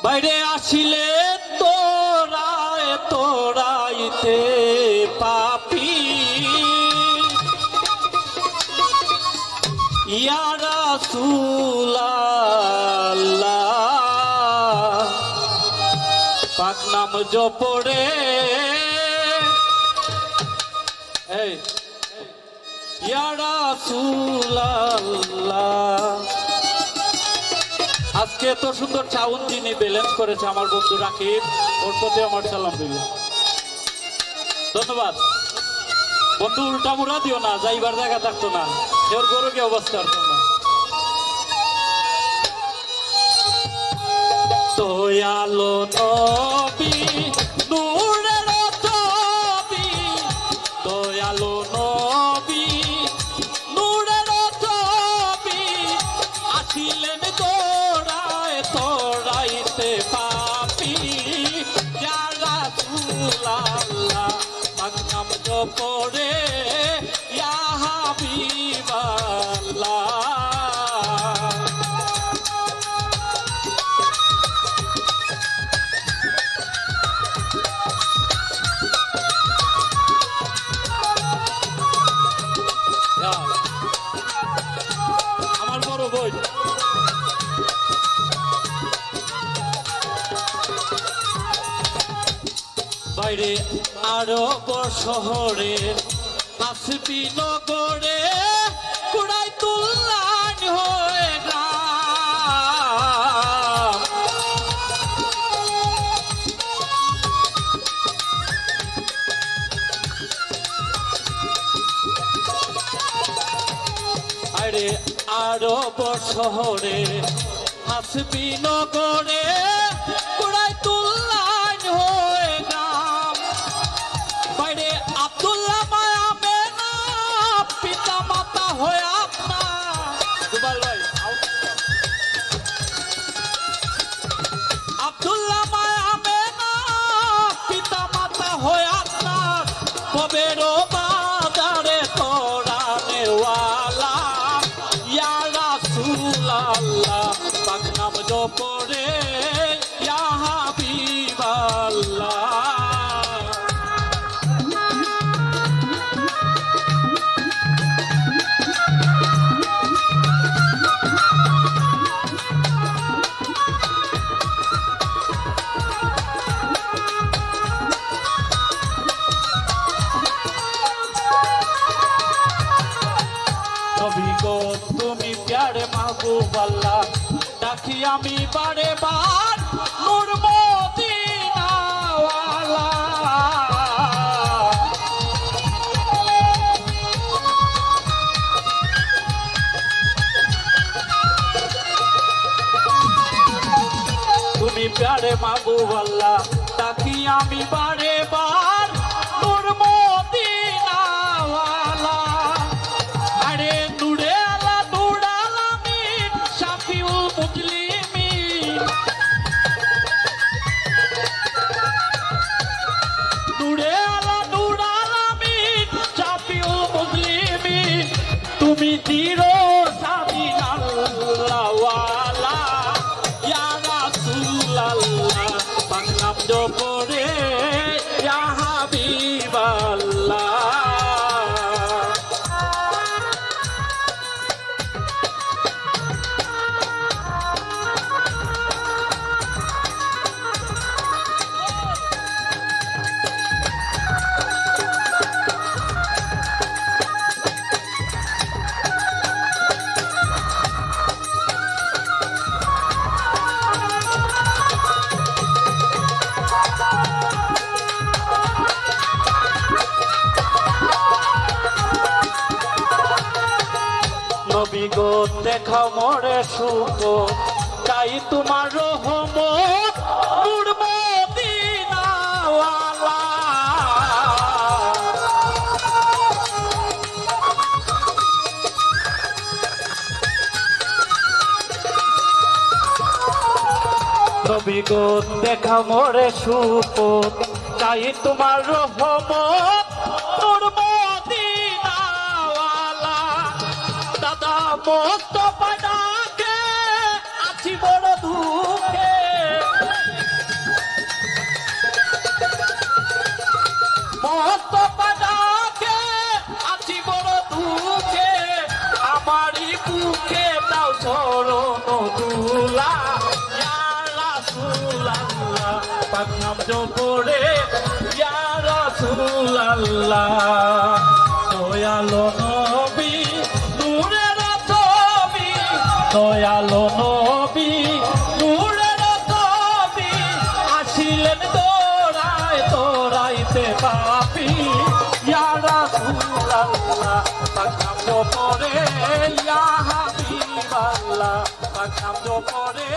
বাইরে আসিলে তোরায় তোরাইতে পাপি ইয়া রাসূলাল্লাহ পাক নাম জপরে এই ইয়া রাসূলাল্লাহ। আজকে এত সুন্দর সাউন্ড যিনি ব্যালেন্স করেছে আমার বন্ধু রাকিব, ওর প্রতি আমার সালাম দিল, ধন্যবাদ। বন্ধু উল্টা মুড়া দিও না, যাইবার জায়গা থাকতো না, ওর গরু কি অবস্থা হতো না। দয়ালো নবী নূরের ছবি, দয়ালো নবী নূরের ছবি আসিলেন তোরায় তোরাইতে পাপি ইয়া রাসূলাল্লাহ পাক নাম জপরে ইয়া হাবিবাল্লাহ। আমার বড় বই বাইরে আরব শহরে আসবি নগরে কুড়াই তুল্লান হয়ে গ্রাম, আরে আরব শহরে আসবি নগরে কুড়াই তুল্লান হয়ে গ্রাম। বাইরে আব্দুল্লাহ মায়া মেনা পিতা মাতা হয়ে আপনার দুবাল ভাই আব্দুল্লাহ মায়া মেনা পিতা মাতা হয়ে আপনার কবের বাজারে তোরানে ওয়ালা ইয়া রাসূলাল্লাহ পাক নাম জপরে ইয়া হাবিবাল্লাহ। নবী গো তুমি প্যারে মাহবুব আল্লাহ ডাকি আমি বারে বার নূর মদিনাওয়ালা। তুমি প্যারে মাহবুব আল্লাহ ডাকি আমি বারে বার নূর মদিনাওয়ালা। আরে নূরে আলা নূর আলামিন শাফিউল মুজলিমিন, নূরে আলা নূর আলামিন শাফিউল মুজলিমিন তুমি চির স্বাধীন আল্লাহওয়ালা ইয়া রাসূলাল্লাহ পাক নাম জপরে ইয়া হাবিবাল্লাহ। নবী গো দেখা মোরে সুখ চাই তোমার রহমত নূর মদিনাওয়ালা। নবী গো দেখা মোরে সুখ চাই তোমার রহমত নূর মদিনাওয়ালা। দাদা মোস্তফা ডাকে আছি বড় দুঃখে মোস্তফা ডাকে আছি বড় দুঃখে আমারই বুকে দাও চরণ দুলা ইয়া রাসূলুল্লাহ পাক নাম জপরে ইয়া রাসূলুল্লাহ দয়ালো নবী নূরের ছবি দয়ালো নবী নূরের ছবি আসিলেন তোরায় তোরাইতে পাপি ইয়া রাসূলুল্লাহ পাক নাম জপরে ইয়া হাবিবাল্লাহ পাক নাম জপরে